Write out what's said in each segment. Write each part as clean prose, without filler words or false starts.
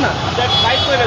না ফাইট করে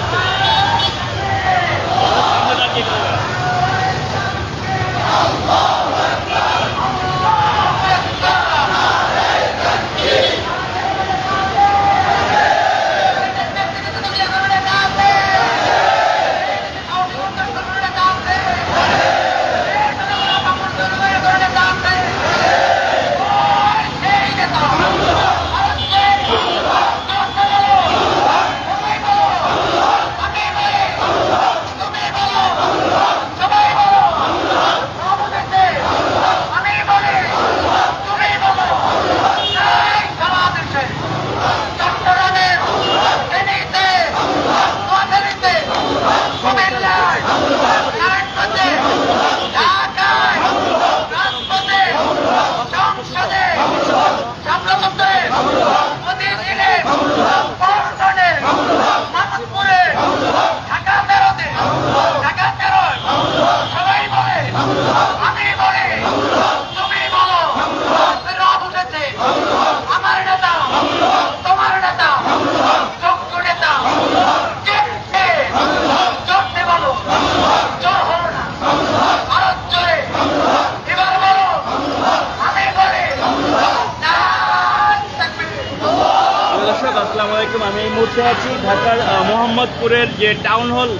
আসসালামু আলাইকুম। আমি এই মুহূর্তে আছি ঢাকার মোহাম্মদপুরের যে টাউন হল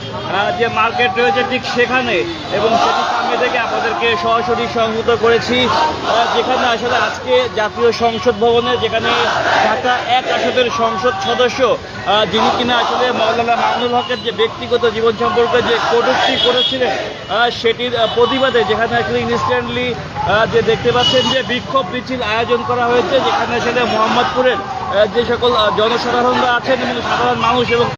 যে মার্কেট রয়েছে ঠিক সেখানে, এবং সেটির সামনে থেকে আপনাদেরকে সরাসরি সংযুক্ত করেছি, যেখানে আসলে আজকে জাতীয় সংসদ ভবনে, যেখানে ঢাকা 1 আসনের সংসদ সদস্য যিনি কিনা আসলে মাওলানা মামুনুল হকের যে ব্যক্তিগত জীবন সম্পর্কে যে কটূক্তি করেছিলেন সেটির প্রতিবাদে যেখানে আসলে ইনস্ট্যান্টলি যে দেখতে পাচ্ছেন যে বিক্ষোভ মিছিল আয়োজন করা হয়েছে, যেখানে আসলে মোহাম্মদপুরের যে সকল জনসাধারণরা আছেন এবং সাধারণ মানুষ এবং